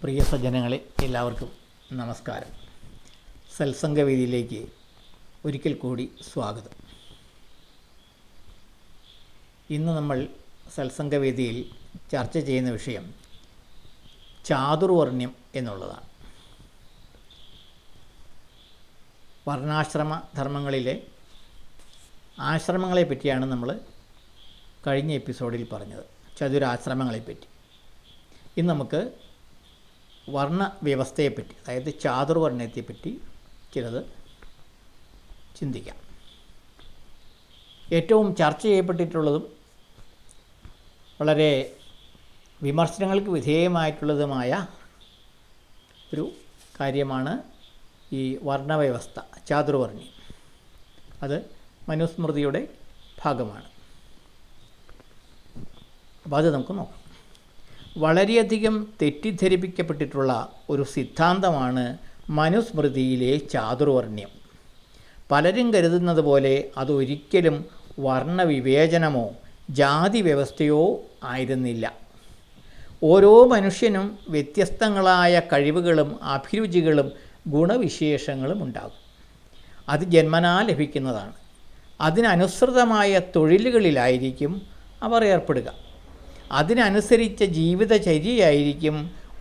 പ്രിയ സജ്ജനങ്ങളെ, എല്ലാവർക്കും നമസ്കാരം. സത്സംഗവേദിയിലേക്ക് ഒരിക്കൽ കൂടി സ്വാഗതം. ഇന്ന് നമ്മൾ സത്സംഗവേദിയിൽ ചർച്ച ചെയ്യുന്ന വിഷയം ചാതുർവർണ്ണ്യം എന്നുള്ളതാണ്. വർണ്ണാശ്രമ ധർമ്മങ്ങളിലെ ആശ്രമങ്ങളെ പറ്റിയാണ് നമ്മൾ കഴിഞ്ഞ എപ്പിസോഡിൽ പറഞ്ഞത്, ചതുരാശ്രമങ്ങളെപ്പറ്റി. ഇന്ന് നമുക്ക് വർണ്ണവ്യവസ്ഥയെപ്പറ്റി, അതായത് ചാതുർവർണ്ണയത്തെപ്പറ്റി ചിലത് ചിന്തിക്കാം. ഏറ്റവും ചർച്ച ചെയ്യപ്പെട്ടിട്ടുള്ളതും വളരെ വിമർശനങ്ങൾക്ക് വിധേയമായിട്ടുള്ളതുമായ ഒരു കാര്യമാണ് ഈ വർണ്ണവ്യവസ്ഥ, ചാതുർവർണ്ണ്യം. അത് മനുസ്മൃതിയുടെ ഭാഗമാണ്. അപ്പോൾ അത് നമുക്ക് നോക്കാം. വളരെയധികം തെറ്റിദ്ധരിപ്പിക്കപ്പെട്ടിട്ടുള്ള ഒരു സിദ്ധാന്തമാണ് മനുസ്മൃതിയിലെ ചാതുർവർണ്ണ്യം. പലരും കരുതുന്നത് പോലെ അതൊരിക്കലും വർണ്ണവിവേചനമോ ജാതി വ്യവസ്ഥയോ ആയിരുന്നില്ല. ഓരോ മനുഷ്യനും വ്യത്യസ്തങ്ങളായ കഴിവുകളും അഭിരുചികളും ഗുണവിശേഷങ്ങളും ഉണ്ടാകും. അത് ജന്മനാ ലഭിക്കുന്നതാണ്. അതിനനുസൃതമായ തൊഴിലുകളിലായിരിക്കും അവർ ഏർപ്പെടുക. അതിനനുസരിച്ച ജീവിതചര്യയായിരിക്കും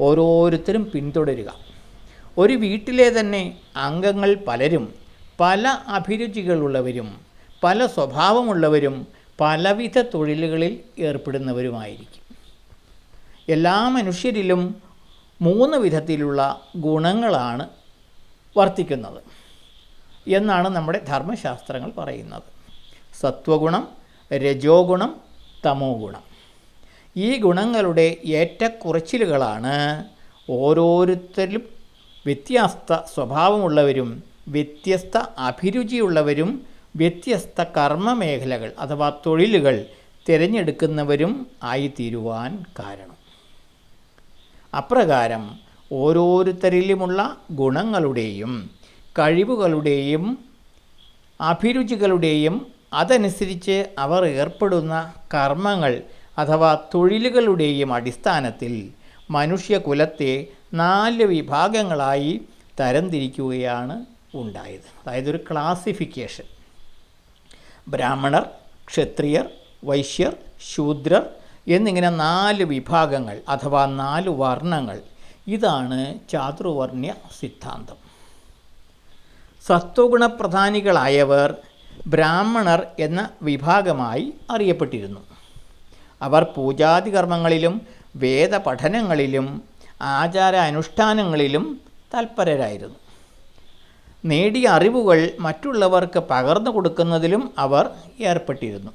ഓരോരുത്തരും പിന്തുടരുക. ഒരു വീട്ടിലെ തന്നെ അംഗങ്ങൾ പലരും പല അഭിരുചികളുള്ളവരും പല സ്വഭാവമുള്ളവരും പലവിധ തൊഴിലുകളിൽ ഏർപ്പെടുന്നവരുമായിരിക്കും. എല്ലാ മനുഷ്യരിലും 3 വിധത്തിലുള്ള ഗുണങ്ങളാണ് വർത്തിക്കുന്നത് എന്നാണ് നമ്മുടെ ധർമ്മശാസ്ത്രങ്ങൾ പറയുന്നത്. സത്വഗുണം, രജോ ഗുണം, തമോ ഗുണം. ഈ ഗുണങ്ങളുടെ ഏറ്റക്കുറച്ചിലുകളാണ് ഓരോരുത്തരും വ്യത്യസ്ത സ്വഭാവമുള്ളവരും വ്യത്യസ്ത അഭിരുചിയുള്ളവരും വ്യത്യസ്ത കർമ്മമേഖലകൾ അഥവാ തൊഴിലുകൾ തിരഞ്ഞെടുക്കുന്നവരും ആയിത്തീരുവാൻ കാരണം. അപ്രകാരം ഓരോരുത്തരിലുമുള്ള ഗുണങ്ങളുടെയും കഴിവുകളുടെയും അഭിരുചികളുടെയും അതനുസരിച്ച് അവർ ഏർപ്പെടുന്ന കർമ്മങ്ങൾ അഥവാ തൊഴിലുകളുടെയും അടിസ്ഥാനത്തിൽ മനുഷ്യകുലത്തെ 4 വിഭാഗങ്ങളായി തരംതിരിക്കുകയാണ് ഉണ്ടായത്. അതായത് ഒരു ക്ലാസിഫിക്കേഷൻ. ബ്രാഹ്മണർ, ക്ഷത്രിയർ, വൈശ്യർ, ശൂദ്രർ എന്നിങ്ങനെ 4 വിഭാഗങ്ങൾ അഥവാ 4 വർണ്ണങ്ങൾ. ഇതാണ് ചാതുർവർണ്ണ്യ സിദ്ധാന്തം. സത്വഗുണപ്രധാനികളായവർ ബ്രാഹ്മണർ എന്ന വിഭാഗമായി അറിയപ്പെട്ടിരുന്നു. അവർ പൂജാതി കർമ്മങ്ങളിലും വേദപഠനങ്ങളിലും ആചാരാനുഷ്ഠാനങ്ങളിലും തൽപരരായിരുന്നു. നേടിയ അറിവുകൾ മറ്റുള്ളവർക്ക് പകർന്നു കൊടുക്കുന്നതിലും അവർ ഏർപ്പെട്ടിരുന്നു.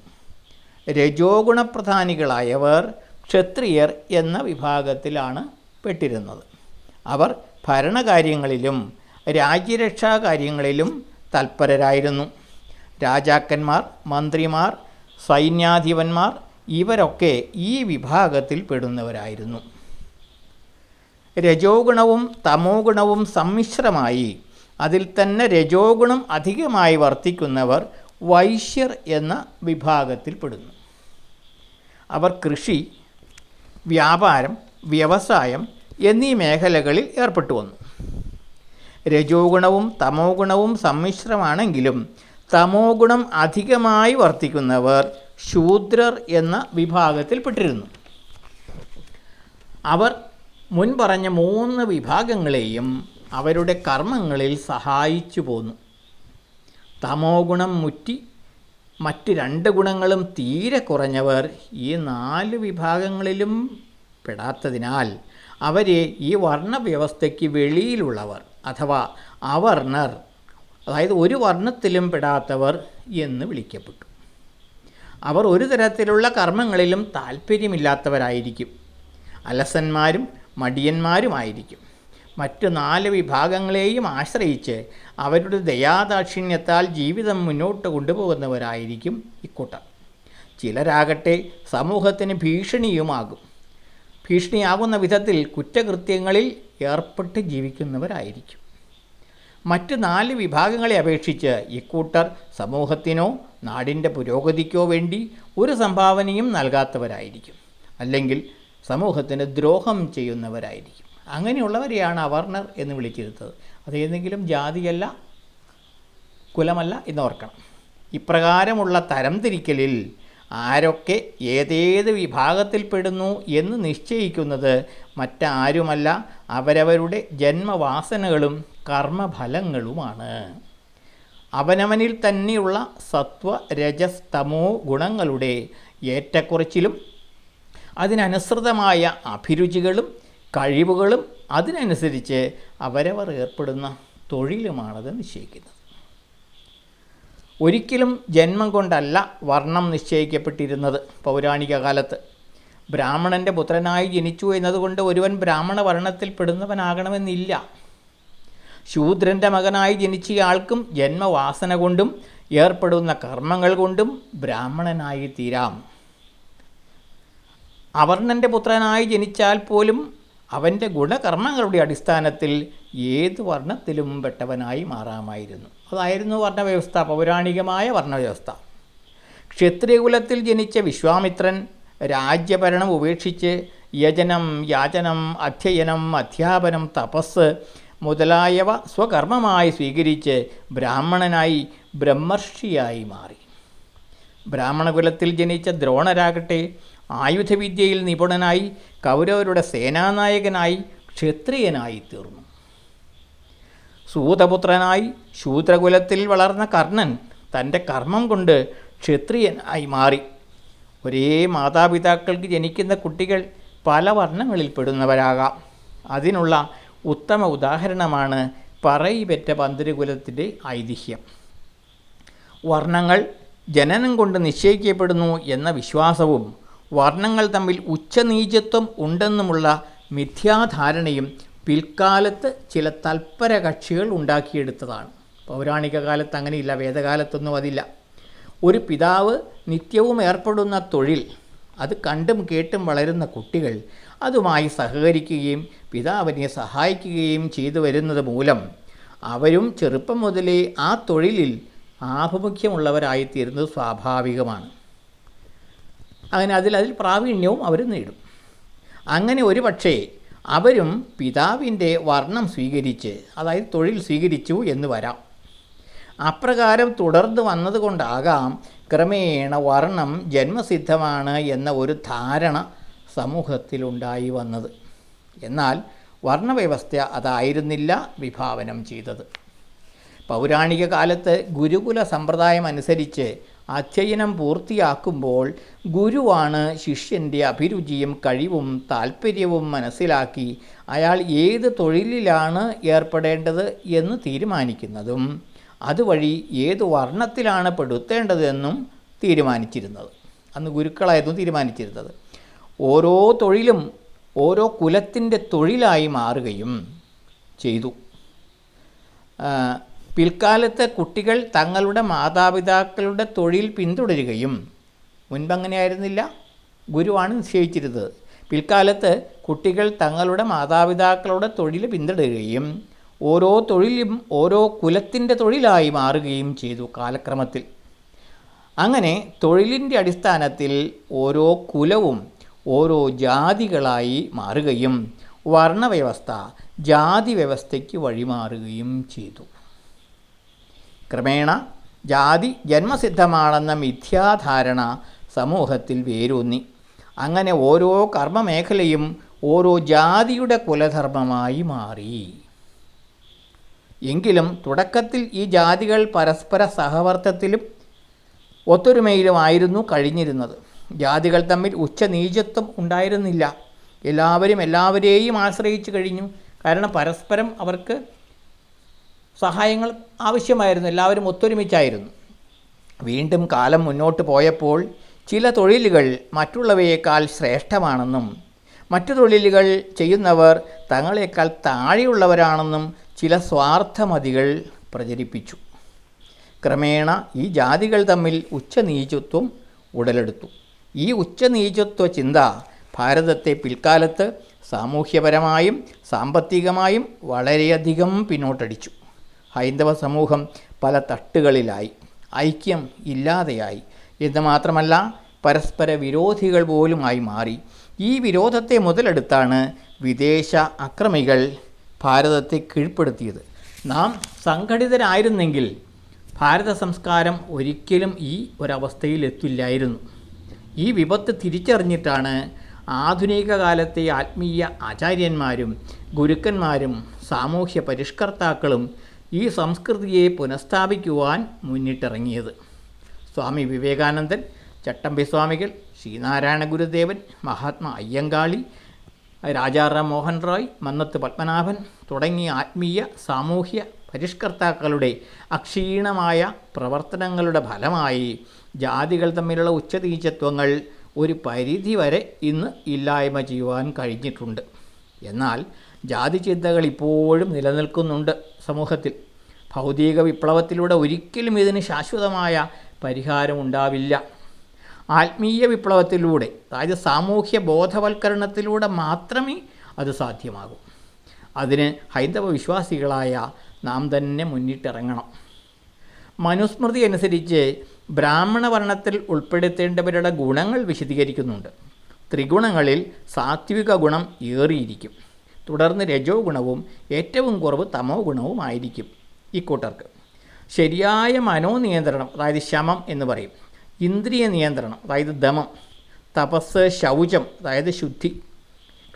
രജോ ഗുണപ്രധാനികളായവർ ക്ഷത്രിയർ എന്ന വിഭാഗത്തിലാണ് പെട്ടിരുന്നത്. അവർ ഭരണകാര്യങ്ങളിലും രാജ്യരക്ഷാകാര്യങ്ങളിലും തൽപരരായിരുന്നു. രാജാക്കന്മാർ, മന്ത്രിമാർ, സൈന്യാധിപന്മാർ ഇവരൊക്കെ ഈ വിഭാഗത്തിൽ പെടുന്നവരായിരുന്നു. രജോ ഗുണവും തമോ ഗുണവും സമ്മിശ്രമായി അതിൽ തന്നെ രജോ ഗുണം അധികമായി വർത്തിക്കുന്നവർ വൈശ്യർ എന്ന വിഭാഗത്തിൽ പെടുന്നു. അവർ കൃഷി, വ്യാപാരം, വ്യവസായം എന്നീ മേഖലകളിൽ ഏർപ്പെട്ടു വന്നു. രജോ ഗുണവും തമോ ഗുണവും സമ്മിശ്രമാണെങ്കിലും തമോ ഗുണം അധികമായി വർത്തിക്കുന്നവർ ശൂദ്രർ എന്ന വിഭാഗത്തിൽപ്പെട്ടിരുന്നു. അവർ മുൻപറഞ്ഞ 3 വിഭാഗങ്ങളെയും അവരുടെ കർമ്മങ്ങളിൽ സഹായിച്ചു പോന്നു. തമോ ഗുണം മുറ്റി മറ്റ് 2 ഗുണങ്ങളും തീരെ കുറഞ്ഞവർ ഈ 4 വിഭാഗങ്ങളിലും പെടാത്തതിനാൽ അവരെ ഈ വർണ്ണവ്യവസ്ഥയ്ക്ക് വെളിയിലുള്ളവർ അഥവാ അവർണ്ണർ, അതായത് ഒരു വർണ്ണത്തിലും പെടാത്തവർ എന്ന് വിളിക്കപ്പെട്ടു. അവർ ഒരു തരത്തിലുള്ള കർമ്മങ്ങളിലും താല്പര്യമില്ലാത്തവരായിരിക്കും. അലസന്മാരും മടിയന്മാരുമായിരിക്കും. മറ്റ് 4 വിഭാഗങ്ങളെയും ആശ്രയിച്ച് അവരുടെ ദയാദാക്ഷിണ്യത്താൽ ജീവിതം മുന്നോട്ട് കൊണ്ടുപോകുന്നവരായിരിക്കും ഇക്കൂട്ടർ. ചിലരാകട്ടെ സമൂഹത്തിന് ഭീഷണിയാകുന്ന വിധത്തിൽ കുറ്റകൃത്യങ്ങളിൽ ഏർപ്പെട്ട് ജീവിക്കുന്നവരായിരിക്കും. മറ്റ് 4 വിഭാഗങ്ങളെ അപേക്ഷിച്ച് ഇക്കൂട്ടർ സമൂഹത്തിനോ നാടിൻ്റെ പുരോഗതിക്കോ വേണ്ടി ഒരു സംഭാവനയും നൽകാത്തവരായിരിക്കും. അല്ലെങ്കിൽ സമൂഹത്തിന് ദ്രോഹം ചെയ്യുന്നവരായിരിക്കും. അങ്ങനെയുള്ളവരെയാണ് അവർണർ എന്ന് വിളിച്ചിരുന്നത്. അതേതെങ്കിലും ജാതിയല്ല, കുലമല്ല എന്നോർക്കണം. ഇപ്രകാരമുള്ള തരംതിരിക്കലിൽ ആരൊക്കെ ഏതേത് വിഭാഗത്തിൽപ്പെടുന്നു എന്ന് നിശ്ചയിക്കുന്നത് മറ്റാരുമല്ല, അവരവരുടെ ജന്മവാസനകളും കർമ്മഫലങ്ങളുമാണ്. അവനവനിൽ തന്നെയുള്ള സത്വ രജസ് തമോ ഗുണങ്ങളുടെ ഏറ്റക്കുറച്ചിലും അതിനനുസൃതമായ അഭിരുചികളും കഴിവുകളും അതിനനുസരിച്ച് അവരവർ ഏർപ്പെടുന്ന തൊഴിലുമാണത് നിശ്ചയിക്കുന്നത്. ഒരിക്കലും ജന്മം കൊണ്ടല്ല വർണ്ണം നിശ്ചയിക്കപ്പെട്ടിരുന്നത്. പൗരാണിക കാലത്ത് ബ്രാഹ്മണൻ്റെ പുത്രനായി ജനിച്ചു എന്നതുകൊണ്ട് ഒരുവൻ ബ്രാഹ്മണ വർണ്ണത്തിൽപ്പെടുന്നവനാകണമെന്നില്ല. ശൂദ്രൻ്റെ മകനായി ജനിച്ചയാൾക്കും ജന്മവാസന കൊണ്ടും ഏർപ്പെടുന്ന കർമ്മങ്ങൾ കൊണ്ടും ബ്രാഹ്മണനായി തീരാം. അവർണൻ്റെ പുത്രനായി ജനിച്ചാൽ പോലും അവൻ്റെ ഗുണകർമ്മങ്ങളുടെ അടിസ്ഥാനത്തിൽ ഏത് വർണ്ണത്തിലും പെട്ടവനായി മാറാമായിരുന്നു. അതായിരുന്നു വർണ്ണവ്യവസ്ഥ, പൗരാണികമായ വർണ്ണവ്യവസ്ഥ. ക്ഷത്രിയകുലത്തിൽ ജനിച്ച വിശ്വാമിത്രൻ രാജ്യഭരണം ഉപേക്ഷിച്ച് യജനം, യാചനം, അധ്യയനം, അധ്യാപനം, തപസ് മുതലായവ സ്വകർമ്മമായി സ്വീകരിച്ച് ബ്രാഹ്മണനായി ബ്രഹ്മർഷിയായി മാറി. ബ്രാഹ്മണകുലത്തിൽ ജനിച്ച ദ്രോണരാകട്ടെ ആയുധവിദ്യയിൽ നിപുണനായി കൗരവരുടെ സേനാനായകനായി ക്ഷത്രിയനായി തീർന്നു. സൂതപുത്രനായി ശൂദ്രകുലത്തിൽ വളർന്ന കർണൻ തൻ്റെ കർമ്മം കൊണ്ട് ക്ഷത്രിയനായി മാറി. ഒരേ മാതാപിതാക്കൾക്ക് ജനിക്കുന്ന കുട്ടികൾ പല വർണ്ണങ്ങളിൽ പെടുന്നവരാകാം. അതിനുള്ള ഉത്തമ ഉദാഹരണമാണ് പറയിപെറ്റ പന്തിരുകുലത്തിൻ്റെ ഐതിഹ്യം. വർണ്ണങ്ങൾ ജനനം കൊണ്ട് നിശ്ചയിക്കപ്പെടുന്നു എന്ന വിശ്വാസവും വർണ്ണങ്ങൾ തമ്മിൽ ഉച്ചനീചത്വം ഉണ്ടെന്നുമുള്ള മിഥ്യാധാരണയും പിൽക്കാലത്ത് ചില തൽപര കക്ഷികൾ ഉണ്ടാക്കിയെടുത്തതാണ്. പൗരാണിക കാലത്ത് അങ്ങനെയില്ല, വേദകാലത്തൊന്നും അതില്ല. ഒരു പിതാവ് നിത്യവും ഏർപ്പെടുന്ന തൊഴിൽ, അത് കണ്ടും കേട്ടും വളരുന്ന കുട്ടികൾ അതുമായി സഹകരിക്കുകയും പിതാവിനെ സഹായിക്കുകയും ചെയ്തു വരുന്നത് മൂലം അവരും ചെറുപ്പം മുതലേ ആ തൊഴിലിൽ ആഭിമുഖ്യമുള്ളവരായിത്തീരുന്നത് സ്വാഭാവികമാണ്. അങ്ങനെ അതിൽ പ്രാവീണ്യവും അവർ നേടും. അങ്ങനെ ഒരു പക്ഷേ അവരും പിതാവിൻ്റെ വർണ്ണം സ്വീകരിച്ച്, അതായത് തൊഴിൽ സ്വീകരിച്ചു എന്ന് വരാം. അപ്രകാരം തുടർന്ന് വന്നതുകൊണ്ടാകാം ക്രമേണ വർണ്ണം ജന്മസിദ്ധമാണ് എന്ന ഒരു ധാരണ സമൂഹത്തിലുണ്ടായി വന്നത്. എന്നാൽ വർണ്ണവ്യവസ്ഥ അതായിരുന്നില്ല വിഭാവനം ചെയ്തത്. പൗരാണിക കാലത്ത് ഗുരുകുല സമ്പ്രദായം അനുസരിച്ച് അധ്യയനം പൂർത്തിയാക്കുമ്പോൾ ഗുരുവാണ് ശിഷ്യൻ്റെ അഭിരുചിയും കഴിവും താൽപ്പര്യവും മനസ്സിലാക്കി അയാൾ ഏത് തൊഴിലിലാണ് ഏർപ്പെടേണ്ടത് എന്ന് തീരുമാനിക്കുന്നതും അതുവഴി ഏത് വർണ്ണത്തിലാണ് പെടുത്തേണ്ടതെന്നും തീരുമാനിച്ചിരുന്നത്. അന്ന് ഗുരുക്കളായിരുന്നു തീരുമാനിച്ചിരുന്നത്. ഓരോ തൊഴിലും ഓരോ കുലത്തിൻ്റെ തൊഴിലായി മാറുകയും ചെയ്തു. പിൽക്കാലത്ത് കുട്ടികൾ തങ്ങളുടെ മാതാപിതാക്കളുടെ തൊഴിൽ പിന്തുടരുകയും, മുൻപങ്ങനെയായിരുന്നില്ല, ഗുരുവാണ് നിശ്ചയിച്ചിരുന്നത്. പിൽക്കാലത്ത് കുട്ടികൾ തങ്ങളുടെ മാതാപിതാക്കളുടെ തൊഴിൽ പിന്തുടരുകയും ഓരോ തൊഴിലും ഓരോ കുലത്തിൻ്റെ തൊഴിലായി മാറുകയും ചെയ്തു കാലക്രമത്തിൽ. അങ്ങനെ തൊഴിലിൻ്റെ അടിസ്ഥാനത്തിൽ ഓരോ കുലവും ഓരോ ജാതികളായി മാറുകയും വർണ്ണവ്യവസ്ഥ ജാതി വ്യവസ്ഥയ്ക്ക് വഴിമാറുകയും ചെയ്തു. ക്രമേണ ജാതി ജന്മസിദ്ധമാണെന്ന മിഥ്യാധാരണ സമൂഹത്തിൽ വേരൂന്നി. അങ്ങനെ ഓരോ കർമ്മമേഖലയും ഓരോ ജാതിയുടെ കുലധർമ്മമായി മാറി. എങ്കിലും തുടക്കത്തിൽ ഈ ജാതികൾ പരസ്പര സഹവർത്തത്തിലും ഒത്തൊരുമയിലുമായിരുന്നു കഴിഞ്ഞിരുന്നത്. ജാതികൾ തമ്മിൽ ഉച്ചനീചത്വം ഉണ്ടായിരുന്നില്ല. എല്ലാവരും എല്ലാവരെയും ആശ്രയിച്ചു കഴിഞ്ഞു. കാരണം പരസ്പരം അവർക്ക് സഹായങ്ങൾ ആവശ്യമായിരുന്നു. എല്ലാവരും ഒത്തൊരുമിച്ചായിരുന്നു. വീണ്ടും കാലം മുന്നോട്ട് പോയപ്പോൾ ചില തൊഴിലുകൾ മറ്റുള്ളവയേക്കാൾ ശ്രേഷ്ഠമാണെന്നും മറ്റു തൊഴിലുകൾ ചെയ്യുന്നവർ തങ്ങളെക്കാൾ താഴെയുള്ളവരാണെന്നും ചില സ്വാർത്ഥമതികൾ പ്രചരിപ്പിച്ചു. ക്രമേണ ഈ ജാതികൾ തമ്മിൽ ഉച്ചനീചത്വം ഉടലെടുത്തു. ഈ ഉച്ചനീചത്വ ചിന്ത ഭാരതത്തെ പിൽക്കാലത്ത് സാമൂഹ്യപരമായും സാമ്പത്തികമായും വളരെയധികം പിന്നോട്ടടിച്ചു. ഹൈന്ദവ സമൂഹം പല തട്ടുകളിലായി, ഐക്യം ഇല്ലാതെയായി എന്ന് മാത്രമല്ല പരസ്പര വിരോധികൾ പോലുമായി മാറി. ഈ വിരോധത്തെ മുതലെടുത്താണ് വിദേശ അക്രമികൾ ഭാരതത്തെ കീഴ്പ്പെടുത്തിയത്. നാം സംഘടിതരായിരുന്നെങ്കിൽ ഭാരത സംസ്കാരം ഒരിക്കലും ഈ ഒരവസ്ഥയിലെത്തില്ലായിരുന്നു. ഈ വിപത്ത് തിരിച്ചറിഞ്ഞിട്ടാണ് ആധുനിക കാലത്തെ ആത്മീയ ആചാര്യന്മാരും ഗുരുക്കന്മാരും സാമൂഹ്യ പരിഷ്കർത്താക്കളും ഈ സംസ്കൃതിയെ പുനഃസ്ഥാപിക്കുവാൻ മുന്നിട്ടിറങ്ങിയത്. സ്വാമി വിവേകാനന്ദൻ, ചട്ടമ്പി സ്വാമികൾ, ശ്രീനാരായണ ഗുരുദേവൻ, മഹാത്മാ അയ്യങ്കാളി, രാജാറാം മോഹൻ റോയ്, മന്നത്ത് പത്മനാഭൻ തുടങ്ങിയ ആത്മീയ സാമൂഹ്യ പരിഷ്കർത്താക്കളുടെ അക്ഷീണമായ പ്രവർത്തനങ്ങളുടെ ഫലമായി ജാതികൾ തമ്മിലുള്ള ഉച്ചനീചത്വങ്ങൾ ഒരു പരിധിവരെ ഇന്ന് ഇല്ലായ്മ ചെയ്യുവാൻ കഴിഞ്ഞിട്ടുണ്ട്. എന്നാൽ ജാതി ചിന്തകൾ ഇപ്പോഴും നിലനിൽക്കുന്നുണ്ട് സമൂഹത്തിൽ. ഭൗതിക വിപ്ലവത്തിലൂടെ ഒരിക്കലും ഇതിന് ശാശ്വതമായ പരിഹാരം ഉണ്ടാവില്ല. ആത്മീയ വിപ്ലവത്തിലൂടെ, അതായത് സാമൂഹ്യ ബോധവൽക്കരണത്തിലൂടെ മാത്രമേ അത് സാധ്യമാകൂ. അതിന് ഹൈന്ദവ വിശ്വാസികളായ നാം തന്നെ മുന്നിട്ടിറങ്ങണം. മനുസ്മൃതി അനുസരിച്ച് ബ്രാഹ്മണ വർണ്ണത്തിൽ ഉൾപ്പെടുത്തേണ്ടവരുടെ ഗുണങ്ങൾ വിശദീകരിക്കുന്നുണ്ട്. ത്രിഗുണങ്ങളിൽ സാത്വിക ഗുണം ഏറിയിരിക്കും. തുടർന്ന് രജോ ഗുണവും ഏറ്റവും കുറവ് തമോ ഗുണവുമായിരിക്കും ഇക്കൂട്ടർക്ക്. ശരിയായ മനോനിയന്ത്രണം, അതായത് ശമം എന്ന് പറയും, ഇന്ദ്രിയ നിയന്ത്രണം, അതായത് ദമം, തപസ്, ശൗചം, അതായത് ശുദ്ധി,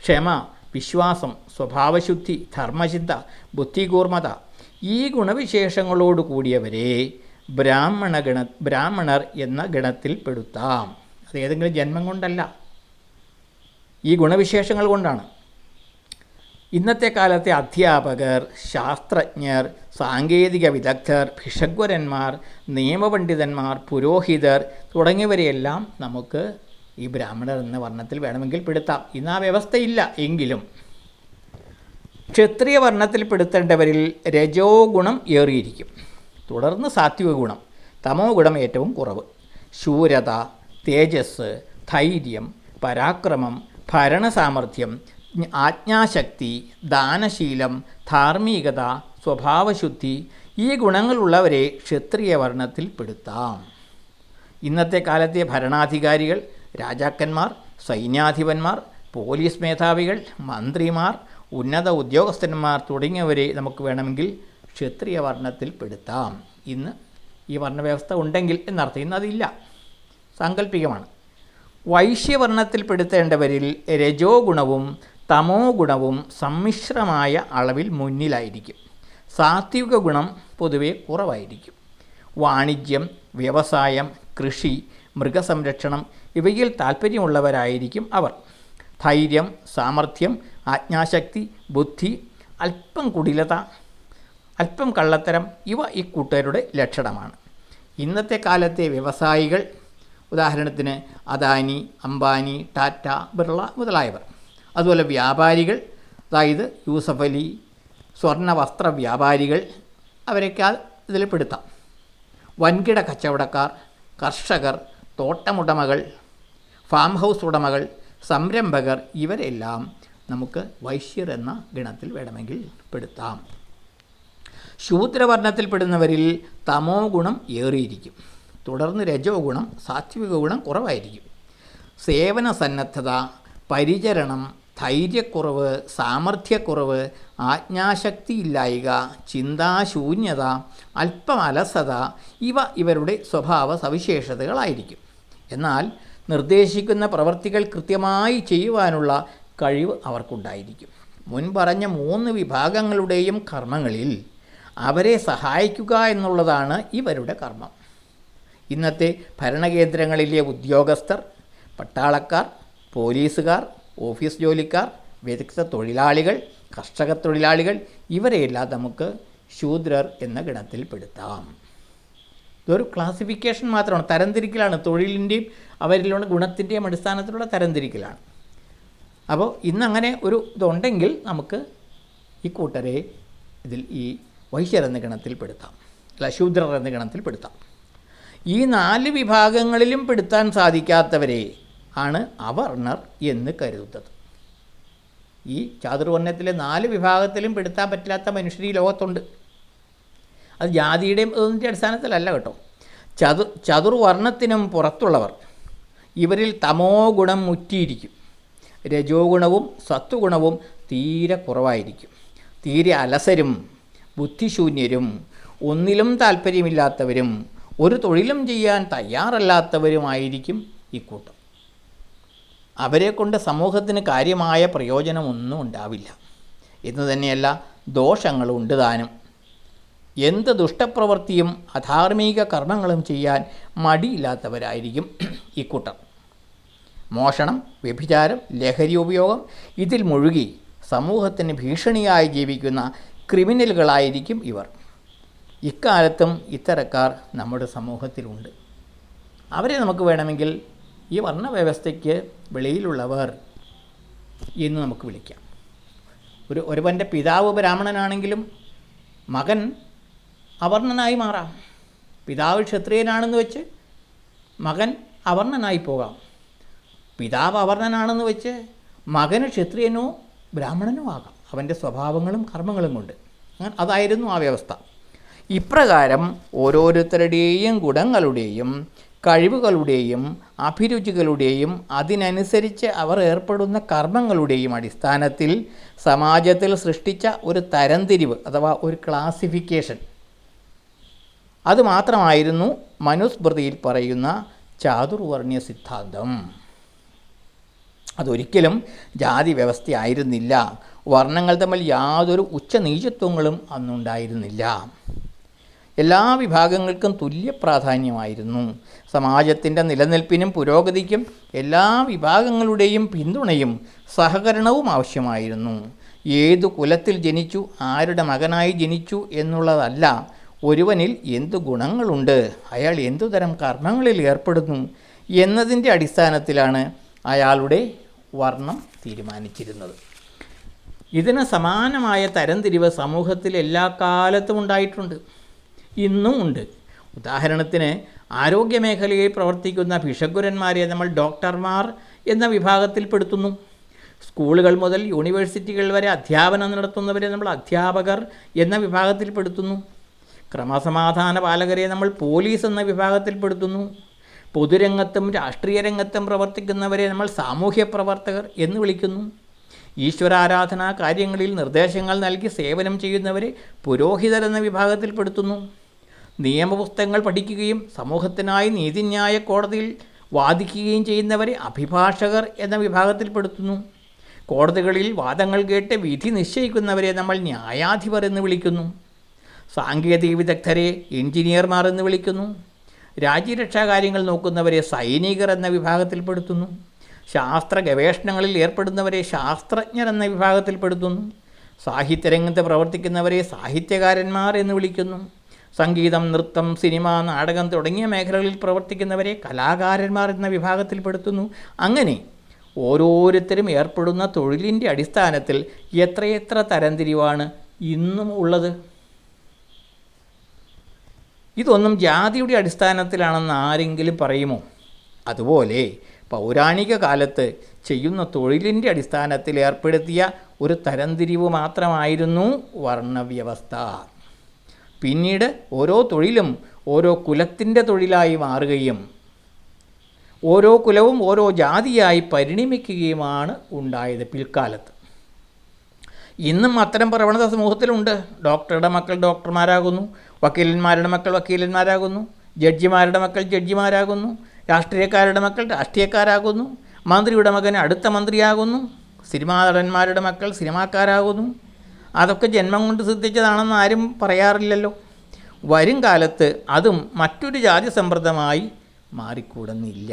ക്ഷമ, വിശ്വാസം, സ്വഭാവശുദ്ധി, ധർമ്മചിന്ത, ബുദ്ധികൂർമ്മത, ഈ ഗുണവിശേഷങ്ങളോട് കൂടിയവരെ ബ്രാഹ്മണർ എന്ന ഗണത്തിൽ പെടുത്താം. അത് ഏതെങ്കിലും ജന്മം കൊണ്ടല്ല, ഈ ഗുണവിശേഷങ്ങൾ കൊണ്ടാണ്. ഇന്നത്തെ കാലത്തെ അധ്യാപകർ, ശാസ്ത്രജ്ഞർ, സാങ്കേതിക വിദഗ്ധർ, ഭിഷഗ്വരന്മാർ, നിയമപണ്ഡിതന്മാർ, പുരോഹിതർ തുടങ്ങിയവരെയെല്ലാം നമുക്ക് ഈ ബ്രാഹ്മണർ എന്ന വർണ്ണത്തിൽ വേണമെങ്കിൽ പെടുത്താം. ഇന്ന് ആ വ്യവസ്ഥയില്ല. എങ്കിലും ക്ഷത്രിയ വർണ്ണത്തിൽ പെടുത്തേണ്ടവരിൽ രജോ ഗുണം ഏറിയിരിക്കും. തുടർന്ന് സാത്വിക ഗുണം, തമോ ഗുണം ഏറ്റവും കുറവ്. ശൂരത, തേജസ്, ധൈര്യം, പരാക്രമം, ഭരണസാമർഥ്യം, ആജ്ഞാശക്തി, ദാനശീലം, ധാർമ്മികത, സ്വഭാവശുദ്ധി, ഈ ഗുണങ്ങളുള്ളവരെ ക്ഷത്രിയ വർണ്ണത്തിൽ പെടുത്താം. ഇന്നത്തെ കാലത്തെ ഭരണാധികാരികൾ, രാജാക്കന്മാർ, സൈന്യാധിപന്മാർ, പോലീസ് മേധാവികൾ, മന്ത്രിമാർ, ഉന്നത ഉദ്യോഗസ്ഥന്മാർ തുടങ്ങിയവരെ നമുക്ക് വേണമെങ്കിൽ ക്ഷത്രിയ വർണ്ണത്തിൽ പെടുത്താം. ഇന്ന് ഈ വർണ്ണവ്യവസ്ഥ ഉണ്ടെങ്കിൽ എന്നർത്ഥം. ഇന്ന് അതില്ല, സാങ്കല്പികമാണ്. വൈശ്യവർണ്ണത്തിൽ പെടുത്തേണ്ടവരിൽ രജോ ഗുണവും തമോ ഗുണവും സമ്മിശ്രമായ അളവിൽ മുന്നിലായിരിക്കും. സാത്വിക ഗുണം പൊതുവെ കുറവായിരിക്കും. വാണിജ്യം, വ്യവസായം, കൃഷി, മൃഗസംരക്ഷണം ഇവയിൽ താല്പര്യമുള്ളവരായിരിക്കും അവർ. ധൈര്യം, സാമർഥ്യം, ആജ്ഞാശക്തി, ബുദ്ധി, അല്പം കുടിലത, അല്പം കള്ളത്തരം ഇവ ഇക്കൂട്ടരുടെ ലക്ഷണമാണ്. ഇന്നത്തെ കാലത്തെ വ്യവസായികൾ, ഉദാഹരണത്തിന് അദാനി, അംബാനി, ടാറ്റ, ബിർള മുതലായവർ, അതുപോലെ വ്യാപാരികൾ, അതായത് യൂസഫ് അലി, സ്വർണ്ണ വസ്ത്ര വ്യാപാരികൾ, അവരൊക്കെ ഇതിൽ പെടുത്താം. വൻകിട കച്ചവടക്കാർ, കർഷകർ, തോട്ടമുടമകൾ, ഫാം ഹൗസ് ഉടമകൾ, സംരംഭകർ ഇവരെല്ലാം നമുക്ക് വൈശ്യർ എന്ന ഗണത്തിൽ വേണമെങ്കിൽ പെടുത്താം. ശൂദ്രവർണ്ണത്തിൽപ്പെടുന്നവരിൽ തമോ ഗുണം ഏറിയിരിക്കും. തുടർന്ന് രജോ ഗുണം, സാത്വിക ഗുണം കുറവായിരിക്കും. സേവന സന്നദ്ധത, പരിചരണം, ധൈര്യക്കുറവ്, സാമർഥ്യക്കുറവ്, ആജ്ഞാശക്തിയില്ലായ്ക, ചിന്താശൂന്യത, അല്പം അലസത ഇവ ഇവരുടെ സ്വഭാവ സവിശേഷതകളായിരിക്കും. എന്നാൽ നിർദ്ദേശിക്കുന്ന പ്രവൃത്തികൾ കൃത്യമായി ചെയ്യുവാനുള്ള കഴിവ് അവർക്കുണ്ടായിരിക്കും. മുൻപറഞ്ഞ 3 വിഭാഗങ്ങളുടെയും കർമ്മങ്ങളിൽ അവരെ സഹായിക്കുക എന്നുള്ളതാണ് ഇവരുടെ കർമ്മം. ഇന്നത്തെ ഭരണകേന്ദ്രങ്ങളിലെ ഉദ്യോഗസ്ഥർ, പട്ടാളക്കാർ, പോലീസുകാർ, ഓഫീസ് ജോലിക്കാർ, വിദഗ്ധ തൊഴിലാളികൾ, കർഷക തൊഴിലാളികൾ ഇവരെയെല്ലാം നമുക്ക് ശൂദ്രർ എന്ന ഗണത്തിൽ പെടുത്താം. ഇതൊരു ക്ലാസിഫിക്കേഷൻ മാത്രമാണ്, തരംതിരിക്കലാണ്. തൊഴിലിൻ്റെയും അവരിലുള്ള ഗുണത്തിൻ്റെയും അടിസ്ഥാനത്തിലുള്ള തരംതിരിക്കലാണ്. അപ്പോൾ ഇന്നങ്ങനെ ഒരു ഇതുണ്ടെങ്കിൽ നമുക്ക് ഈ കൂട്ടരെ ഇതിൽ ഈ വൈശ്യർ എന്ന ഗണത്തിൽ പെടുത്താം, അല്ല ശൂദ്രർ എന്ന ഗണത്തിൽ പെടുത്താം. ഈ 4 വിഭാഗങ്ങളിലും പെടുത്താൻ സാധിക്കാത്തവരെ ആണ് അവർണർ എന്ന് കരുതുന്നത്. ഈ ചാതുർവർണ്ണത്തിലെ 4 വിഭാഗത്തിലും പെടുത്താൻ പറ്റാത്ത മനുഷ്യർ ഈ ലോകത്തുണ്ട്. അത് ജാതിയുടെയും ഇതിൻ്റെ അടിസ്ഥാനത്തിലല്ല കേട്ടോ. ചതുർവർണ്ണത്തിനും പുറത്തുള്ളവർ, ഇവരിൽ തമോ ഗുണം മുറ്റിയിരിക്കും. രജോ ഗുണവും സത്വഗുണവും തീരെ കുറവായിരിക്കും. തീരെ അലസരും ബുദ്ധിശൂന്യരും ഒന്നിലും താല്പര്യമില്ലാത്തവരും ഒരു തൊഴിലും ചെയ്യാൻ തയ്യാറല്ലാത്തവരുമായിരിക്കും ഇക്കൂട്ടം. അവരെക്കൊണ്ട് സമൂഹത്തിന് കാര്യമായ പ്രയോജനമൊന്നും ഉണ്ടാവില്ല എന്ന് തന്നെയല്ല, ദോഷങ്ങളുണ്ട് താനും. എന്ത് ദുഷ്ടപ്രവൃത്തിയും അധാർമിക കർമ്മങ്ങളും ചെയ്യാൻ മടിയില്ലാത്തവരായിരിക്കും ഇക്കൂട്ടർ. മോഷണം, വ്യഭിചാരം, ലഹരി ഉപയോഗം ഇതിൽ മുഴുകി സമൂഹത്തിന് ഭീഷണിയായി ജീവിക്കുന്ന ക്രിമിനലുകളായിരിക്കും ഇവർ. ഇക്കാലത്തും ഇത്തരക്കാർ നമ്മുടെ സമൂഹത്തിലുണ്ട്. അവരെ നമുക്ക് വേണമെങ്കിൽ ഈ വർണ്ണവ്യവസ്ഥയ്ക്ക് വെളിയിലുള്ളവർ എന്ന് നമുക്ക് വിളിക്കാം. ഒരുവൻ്റെ പിതാവ് ബ്രാഹ്മണനാണെങ്കിലും മകൻ അവർണനായി മാറാം. പിതാവ് ക്ഷത്രിയനാണെന്ന് വെച്ച് മകൻ അവർണനായി പോകാം. പിതാവ് അവർണനാണെന്ന് വെച്ച് മകന് ക്ഷത്രിയനോ ബ്രാഹ്മണനോ ആകാം, അവൻ്റെ സ്വഭാവങ്ങളും കർമ്മങ്ങളും കൊണ്ട്. അതായിരുന്നു ആ വ്യവസ്ഥ. ഇപ്രകാരം ഓരോരുത്തരുടെയും ഗുണങ്ങളുടെയും കഴിവുകളുടെയും അഭിരുചികളുടെയും അതിനനുസരിച്ച് അവർ ഏർപ്പെടുന്ന കർമ്മങ്ങളുടെയും അടിസ്ഥാനത്തിൽ സമാജത്തിൽ സൃഷ്ടിച്ച ഒരു തരംതിരിവ് അഥവാ ഒരു ക്ലാസിഫിക്കേഷൻ, അതുമാത്രമായിരുന്നു മനുസ്മൃതിയിൽ പറയുന്ന ചാതുർവർണ്ണ്യ സിദ്ധാന്തം. അതൊരിക്കലും ജാതി വ്യവസ്ഥയായിരുന്നില്ല. വർണ്ണങ്ങൾ തമ്മിൽ യാതൊരു ഉച്ചനീചത്വങ്ങളും അന്നുണ്ടായിരുന്നില്ല. എല്ലാ വിഭാഗങ്ങൾക്കും തുല്യ പ്രാധാന്യമായിരുന്നു. സമാജത്തിൻ്റെ നിലനിൽപ്പിനും പുരോഗതിക്കും എല്ലാ വിഭാഗങ്ങളുടെയും പിന്തുണയും സഹകരണവും ആവശ്യമായിരുന്നു. ഏതു കുലത്തിൽ ജനിച്ചു, ആരുടെ മകനായി ജനിച്ചു എന്നുള്ളതല്ല, ഒരുവനിൽ എന്തു ഗുണങ്ങളുണ്ട്, അയാൾ എന്തുതരം കർമ്മങ്ങളിൽ ഏർപ്പെടുന്നു എന്നതിൻ്റെ അടിസ്ഥാനത്തിലാണ് അയാളുടെ വർണ്ണം തീരുമാനിച്ചിരുന്നത്. ഇതിന് സമാനമായ തരംതിരിവ് സമൂഹത്തിൽ എല്ലാ കാലത്തും ഉണ്ടായിട്ടുണ്ട്, ഇന്നും ഉണ്ട്. ഉദാഹരണത്തിന് ആരോഗ്യമേഖലയിൽ പ്രവർത്തിക്കുന്ന ഭിഷഗ്വരന്മാരെ നമ്മൾ ഡോക്ടർമാർ എന്ന വിഭാഗത്തിൽപ്പെടുത്തുന്നു. സ്കൂളുകൾ മുതൽ യൂണിവേഴ്സിറ്റികൾ വരെ അധ്യാപനം നടത്തുന്നവരെ നമ്മൾ അധ്യാപകർ എന്ന വിഭാഗത്തിൽപ്പെടുത്തുന്നു. ക്രമസമാധാന പാലകരെ നമ്മൾ പോലീസ് എന്ന വിഭാഗത്തിൽപ്പെടുത്തുന്നു. പൊതുരംഗത്തും രാഷ്ട്രീയ രംഗത്തും പ്രവർത്തിക്കുന്നവരെ നമ്മൾ സാമൂഹ്യ പ്രവർത്തകർ എന്ന് വിളിക്കുന്നു. ഈശ്വരാരാധനാ കാര്യങ്ങളിൽ നിർദ്ദേശങ്ങൾ നൽകി സേവനം ചെയ്യുന്നവരെ പുരോഹിതർ എന്ന വിഭാഗത്തിൽപ്പെടുത്തുന്നു. നിയമപുസ്തകങ്ങൾ പഠിക്കുകയും സമൂഹത്തിനായി നീതിന്യായ കോടതിയിൽ വാദിക്കുകയും ചെയ്യുന്നവരെ അഭിഭാഷകർ എന്ന വിഭാഗത്തിൽപ്പെടുത്തുന്നു. കോടതികളിൽ വാദങ്ങൾ കേട്ട് വിധി നിശ്ചയിക്കുന്നവരെ നമ്മൾ ന്യായാധിപർ എന്ന് വിളിക്കുന്നു. സാങ്കേതിക വിദഗ്ധരെ എഞ്ചിനീയർമാർ എന്ന് വിളിക്കുന്നു. രാജ്യരക്ഷാ കാര്യങ്ങൾ നോക്കുന്നവരെ സൈനികർ എന്ന വിഭാഗത്തിൽപ്പെടുത്തുന്നു. ശാസ്ത്ര ഗവേഷണങ്ങളിൽ ഏർപ്പെടുന്നവരെ ശാസ്ത്രജ്ഞർ എന്ന വിഭാഗത്തിൽപ്പെടുത്തുന്നു. സാഹിത്യരംഗത്ത് പ്രവർത്തിക്കുന്നവരെ സാഹിത്യകാരന്മാർ എന്ന് വിളിക്കുന്നു. സംഗീതം, നൃത്തം, സിനിമ, നാടകം തുടങ്ങിയ മേഖലകളിൽ പ്രവർത്തിക്കുന്നവരെ കലാകാരന്മാർ എന്ന വിഭാഗത്തിൽപ്പെടുത്തുന്നു. അങ്ങനെ ഓരോരുത്തരും ഏർപ്പെടുന്ന തൊഴിലിൻ്റെ അടിസ്ഥാനത്തിൽ എത്രയെത്ര തരംതിരിവാണ് ഇന്നും ഉള്ളത്. ഇതൊന്നും ജാതിയുടെ അടിസ്ഥാനത്തിലാണെന്ന് ആരെങ്കിലും പറയുമോ? അതുപോലെ പൗരാണിക കാലത്ത് ചെയ്യുന്ന തൊഴിലിൻ്റെ അടിസ്ഥാനത്തിൽ ഏർപ്പെടുത്തിയ ഒരു തരംതിരിവ് മാത്രമായിരുന്നു വർണ്ണവ്യവസ്ഥ. പിന്നീട് ഓരോ തൊഴിലും ഓരോ കുലത്തിൻ്റെ തൊഴിലായി മാറുകയും ഓരോ കുലവും ഓരോ ജാതിയായി പരിണമിക്കുകയുമാണ് ഉണ്ടായത് പിൽക്കാലത്ത്. ഇന്നും അത്തരം പ്രവണത സമൂഹത്തിലുണ്ട്. ഡോക്ടറുടെ മക്കൾ ഡോക്ടർമാരാകുന്നു, വക്കീലന്മാരുടെ മക്കൾ വക്കീലന്മാരാകുന്നു, ജഡ്ജിമാരുടെ മക്കൾ ജഡ്ജിമാരാകുന്നു, രാഷ്ട്രീയക്കാരുടെ മക്കൾ രാഷ്ട്രീയക്കാരാകുന്നു, മന്ത്രിയുടെ മകൻ അടുത്ത മന്ത്രിയാകുന്നു, സിനിമാ നടന്മാരുടെ മക്കൾ സിനിമാക്കാരാകുന്നു. അതൊക്കെ ജന്മം കൊണ്ട് സിദ്ധിച്ചതാണെന്ന് ആരും പറയാറില്ലല്ലോ. വരും കാലത്ത് അതും മറ്റൊരു ജാതി സമ്പ്രദമായി മാറിക്കൂടുന്നില്ല.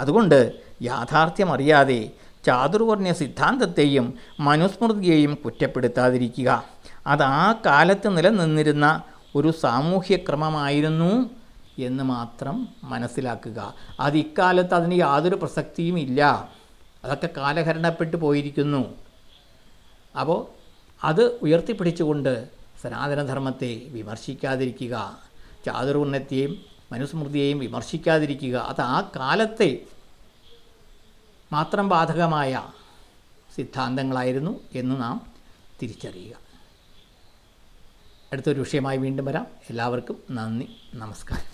അതുകൊണ്ട് യാഥാർത്ഥ്യമറിയാതെ ചാതുർവർണ്ണ്യ സിദ്ധാന്തത്തെയും മനുസ്മൃതിയെയും കുറ്റപ്പെടുത്താതിരിക്കുക. അത് ആ കാലത്ത് നിലനിന്നിരുന്ന ഒരു സാമൂഹ്യക്രമമായിരുന്നു എന്ന് മാത്രം മനസ്സിലാക്കുക. അത് ഇക്കാലത്ത് അതിന് യാതൊരു പ്രസക്തിയും ഇല്ല. അതൊക്കെ കാലഹരണപ്പെട്ടു പോയിരിക്കുന്നു. അപ്പോൾ അത് ഉയർത്തിപ്പിടിച്ചുകൊണ്ട് സനാതനധർമ്മത്തെ വിമർശിക്കാതിരിക്കുക, ചാതുർവർണ്ണ്യത്തെയും മനുസ്മൃതിയെയും വിമർശിക്കാതിരിക്കുക. അത് ആ കാലത്തെ മാത്രം ബാധകമായ സിദ്ധാന്തങ്ങളായിരുന്നു എന്ന് നാം തിരിച്ചറിയുക. അടുത്തൊരു വിഷയമായി വീണ്ടും വരാം. എല്ലാവർക്കും നന്ദി, നമസ്കാരം.